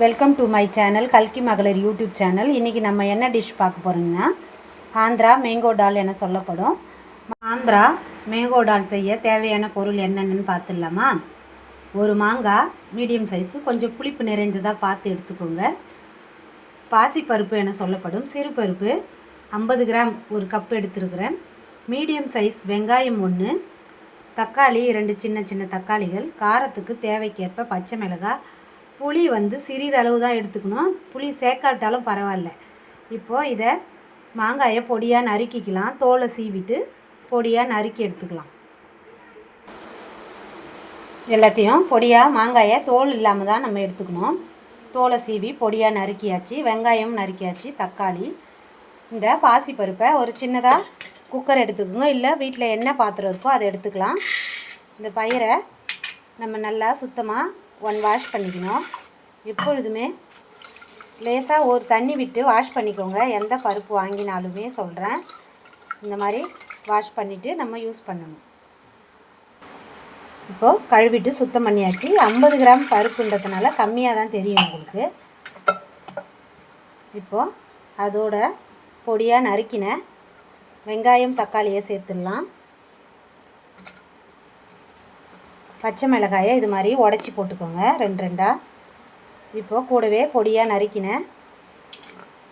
Welcome to my channel கல்கி மகளிர் YouTube channel. இன்றைக்கி நம்ம என்ன டிஷ் பார்க்க போகிறோங்கன்னா ஆந்திரா மேங்கோ டால் என சொல்லப்படும். ஆந்திரா மேங்கோ டால் செய்ய தேவையான பொருள் என்னென்னு பார்த்துடலாமா? ஒரு மாங்காய் மீடியம் சைஸு, கொஞ்சம் புளிப்பு நிறைந்ததாக பார்த்து எடுத்துக்கோங்க. பாசிப்பருப்பு என சொல்லப்படும் சிறுபருப்பு 50 கிராம் ஒரு கப் எடுத்துருக்கிறேன். மீடியம் சைஸ் வெங்காயம் 1, தக்காளி 2 சின்ன சின்ன தக்காளிகள், காரத்துக்கு தேவைக்கேற்ப பச்சை மிளகாய், புளி சிறிதளவு தான் எடுத்துக்கணும். புளி சேர்க்காட்டாலும் பரவாயில்ல. இப்போது இதை மாங்காயை பொடியாக நறுக்கிக்கலாம். தோலை சீவிட்டு பொடியாக நறுக்கி எடுத்துக்கலாம். எல்லாத்தையும் பொடியாக மாங்காயை தோல் இல்லாமல் தான் நம்ம எடுத்துக்கணும். தோலை சீவி பொடியாக நறுக்கியாச்சு. வெங்காயம் நறுக்கியாச்சு. தக்காளி, இந்த பாசிப்பருப்பை ஒரு சின்னதாக குக்கர் எடுத்துக்கோங்க. இல்லை வீட்டில் என்ன பாத்திரம் இருக்கோ அதை எடுத்துக்கலாம். இந்த பயிரை நம்ம நல்லா சுத்தமாக வாஷ் பண்ணிக்கணும். எப்பொழுதுமே லேசாக ஒரு தண்ணி விட்டு வாஷ் பண்ணிக்கோங்க. எந்த பருப்பு வாங்கினாலுமே சொல்கிறேன், இந்த மாதிரி வாஷ் பண்ணிவிட்டு நம்ம யூஸ் பண்ணணும். இப்போது கழுவிட்டு சுத்தம் பண்ணியாச்சு. 50 கிராம் பருப்புன்றதுனால கம்மியாக தான் தெரியும் உங்களுக்கு. இப்போது அதோட பொடியாக நறுக்கின வெங்காயம் தக்காளியை சேர்த்துடலாம். பச்சை மிளகாயை இது மாதிரி உடச்சி போட்டுக்கோங்க 2 இப்போது கூடவே பொடியாக நறுக்கின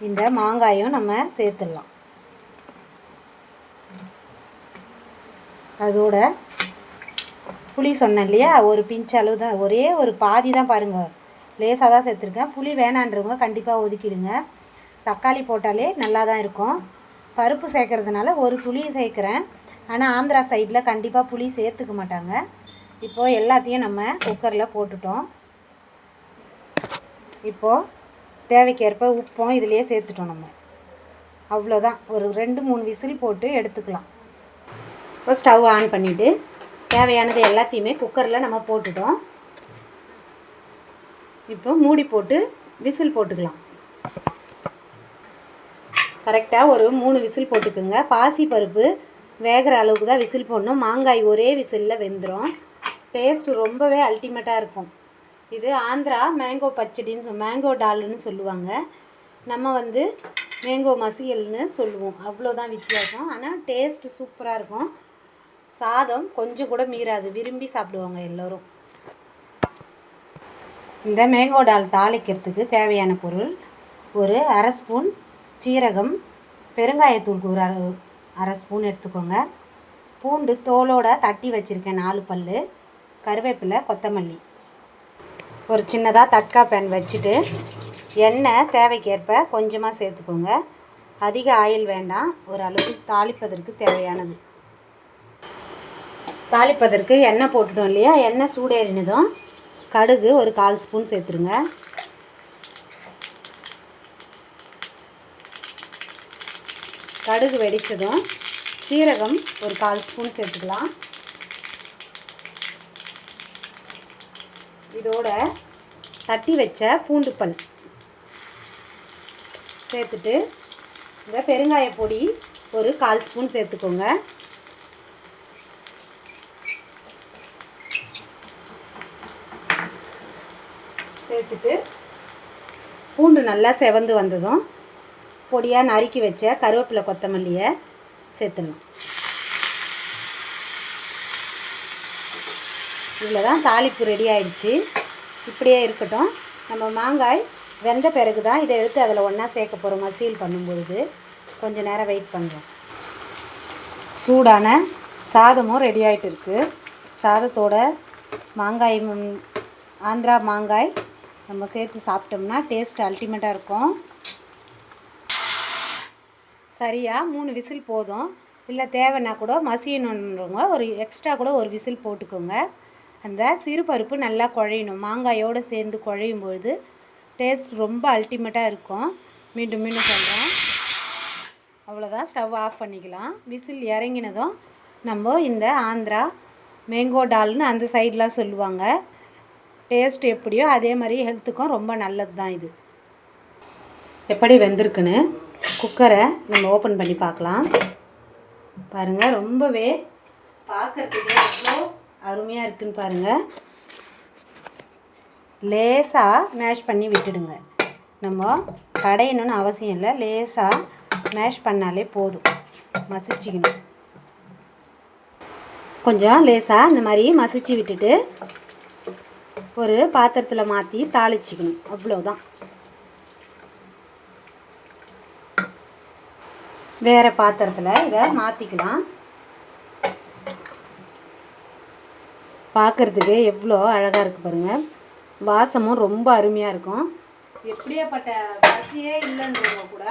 இந்த மாங்காயும் நம்ம சேர்த்துடலாம். அதோட புளி சொன்னேன் இல்லையா, ஒரு பிஞ்ச் அளவு தான், ஒரே ஒரு பாதி தான் பாருங்கள், லேசாக தான் சேர்த்துருக்கேன். புளி வேணான்றவங்க கண்டிப்பாக ஒதுக்கிடுங்க. தக்காளி போட்டாலே நல்லா தான் இருக்கும். பருப்பு சேர்க்கறதுனால ஒரு துளி சேர்க்குறேன். ஆனால் ஆந்திரா சைடில் கண்டிப்பாக புளி சேர்த்துக்க மாட்டாங்க. இப்போது எல்லாத்தையும் நம்ம குக்கரில் போட்டுட்டோம். இப்போது தேவைக்கேற்ப உப்பும் இதிலையே சேர்த்துட்டோம் நம்ம. அவ்வளோதான், ஒரு 2-3 விசில் போட்டு எடுத்துக்கலாம். இப்போ ஸ்டவ் ஆன் பண்ணிவிட்டு தேவையானது எல்லாத்தையுமே குக்கரில் நம்ம போட்டுட்டோம். இப்போ மூடி போட்டு விசில் போட்டுக்கலாம். கரெக்டாக ஒரு 3 விசில் போட்டுக்குங்க. பாசி பருப்பு வேகிற அளவுக்கு தான் விசில் போடணும். மாங்காய் ஒரே விசிலில் வெந்துடும். டேஸ்ட்டு ரொம்பவே அல்டிமேட்டாக இருக்கும். இது ஆந்திரா மேங்கோ பச்சடின்னு மேங்கோ டால்னு சொல்லுவாங்க. நம்ம மேங்கோ மசியல்னு சொல்லுவோம். அவ்வளோதான் வித்தியாசம். ஆனால் டேஸ்ட்டு சூப்பராக இருக்கும். சாதம் கொஞ்சம் கூட மீறாது, விரும்பி சாப்பிடுவாங்க எல்லோரும். இந்த மேங்கோ டால் தாளிக்கிறதுக்கு தேவையான பொருள்: ஒரு அரை ஸ்பூன் சீரகம், பெருங்காயத்தூள் ஒரு அரை ஸ்பூன் எடுத்துக்கோங்க. பூண்டு தோலோடு தட்டி வச்சுருக்கேன் 4 பல், கருவேப்பிலை, கொத்தமல்லி. ஒரு சின்னதாக தட்கா பேன் வச்சுட்டு எண்ணெய் தேவைக்கேற்ப கொஞ்சமாக சேர்த்துக்கோங்க. அதிக ஆயில் வேண்டாம், ஒரு அளவு தாளிப்பதற்கு தேவையானது. தாளிப்பதற்கு எண்ணெய் போட்டுட்டோம் இல்லையா, எண்ணெய் சூடேறினதும் கடுகு ஒரு 1/4 ஸ்பூன் சேர்த்துருங்க. கடுகு வெடித்ததும் சீரகம் ஒரு 1/4 ஸ்பூன் சேர்த்துக்கலாம். இதோட தட்டி வச்ச பூண்டு பல் சேர்த்துட்டு இந்த பெருங்காய பொடி ஒரு 1/4 ஸ்பூன் சேர்த்துக்கோங்க. சேர்த்துட்டு பூண்டு நல்லா செவந்து வந்ததும் பொடியாக நறுக்கி வச்ச கருவேப்பிலை, கொத்தமல்லியை சேர்த்துடணும். இதில் தான் தாளிப்பு ரெடி ஆகிடுச்சு. இப்படியே இருக்கட்டும். நம்ம மாங்காய் வெந்த பிறகு தான் இதை எடுத்து அதில் ஒன்றா சேர்க்க போகிறோம். மசியல் பண்ணும்பொழுது கொஞ்சம் நேரம் வெயிட் பண்ணுறோம். சூடான சாதமும் ரெடி ஆகிட்டு இருக்குது. சாதத்தோட மாங்காய், ஆந்திரா மாங்காய் நம்ம சேர்த்து சாப்பிட்டோம்னா டேஸ்ட் அல்டிமேட்டாக இருக்கும். சரியாக 3 விசில் போதும். இல்லை தேவைன்னா கூட மசியணுன்றவங்க ஒரு எக்ஸ்ட்ரா கூட ஒரு விசில் போட்டுக்கோங்க. அந்த சிறுபருப்பு நல்லா குழையணும். மாங்காயோடு சேர்ந்து குழையும் பொழுது டேஸ்ட் ரொம்ப அல்டிமேட்டாக இருக்கும். மீண்டும் மீண்டும் சொல்கிறேன். அவ்வளோதான், ஸ்டவ் ஆஃப் பண்ணிக்கலாம். விசில் இறங்கினதும் நம்ம இந்த ஆந்திரா மேங்கோ டால்னு அந்த சைட்லாம் சொல்லுவாங்க. டேஸ்ட் எப்படியோ அதே மாதிரி ஹெல்த்துக்கும் ரொம்ப நல்லது தான். இது எப்படி வெந்திருக்குன்னு குக்கரை நம்ம ஓப்பன் பண்ணி பார்க்கலாம். பாருங்கள், ரொம்பவே பார்க்குறதுக்கு எவ்வளோ அருமையாக இருக்குதுன்னு பாருங்கள். லேசாக மேஷ் பண்ணி விட்டுடுங்க. நம்ம கடையணும்னு அவசியம் இல்லை, லேசாக மேஷ் பண்ணாலே போதும். மசிச்சிக்கணும். கொஞ்சம் லேசாக இந்த மாதிரி மசிச்சு விட்டுட்டு ஒரு பாத்திரத்தில் மாற்றி தாளிச்சிக்கணும். அவ்வளோதான். வேறு பாத்திரத்தில் இதை மாற்றிக்கலாம். பார்க்குறதுக்கு எவ்வளோ அழகாக இருக்குது பாருங்கள். வாசமும் ரொம்ப அருமையாக இருக்கும். எப்படியாப்பட்ட பசியே இல்லைன்றவங்க கூட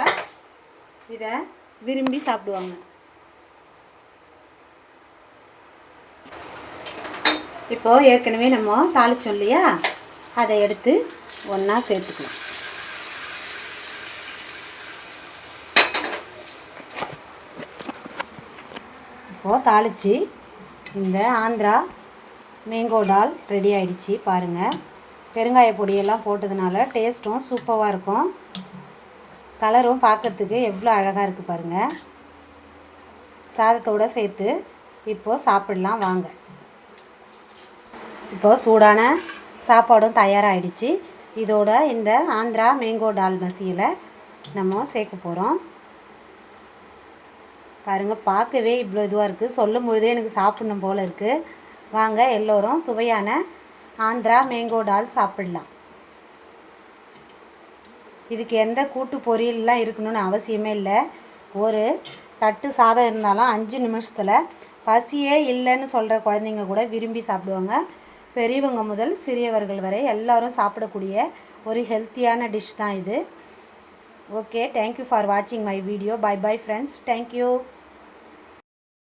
இதை விரும்பி சாப்பிடுவாங்க. இப்போது ஏற்கனவே நம்ம தாளிச்சோம் இல்லையா, அதை எடுத்து ஒன்றா சேர்த்துக்கலாம். இப்போது தாளித்து இந்த ஆந்திரா மேங்கோ டால் ரெடி ஆகிடுச்சு பாருங்கள். பெருங்காய பொடியெல்லாம் போட்டதுனால டேஸ்ட்டும் சூப்பராக இருக்கும். கலரும் பார்க்குறதுக்கு எவ்வளோ அழகாக இருக்குது பாருங்கள். சாதத்தோடு சேர்த்து இப்போது சாப்பிடலாம் வாங்க. இப்போது சூடான சாப்பாடும் தயாராகிடுச்சு. இதோட இந்த ஆந்திரா மேங்கோ டால் மசியலை நம்ம சேர்க்க போகிறோம். பாருங்கள், பார்க்கவே இவ்வளோ இதுவாக இருக்குது. சொல்லும் பொழுதே எனக்கு சாப்பிடணும் போல் இருக்குது. வாங்க எல்லோரும் சுவையான ஆந்திரா மேங்கோ டால் சாப்பிடலாம். இதுக்கு எந்த கூட்டு பொரியல்லாம் இருக்கணும்னு அவசியமே இல்லை. ஒரு தட்டு சாதம் இருந்தாலும் 5 நிமிஷத்தில் பசியே இல்லைன்னு சொல்கிற குழந்தைங்க கூட விரும்பி சாப்பிடுவாங்க. பெரியவங்க முதல் சிறியவர்கள் வரை எல்லோரும் சாப்பிடக்கூடிய ஒரு ஹெல்த்தியான டிஷ் தான் இது. ஓகே, தேங்க்யூ ஃபார் வாட்சிங் my video. Bye bye friends. Thank you.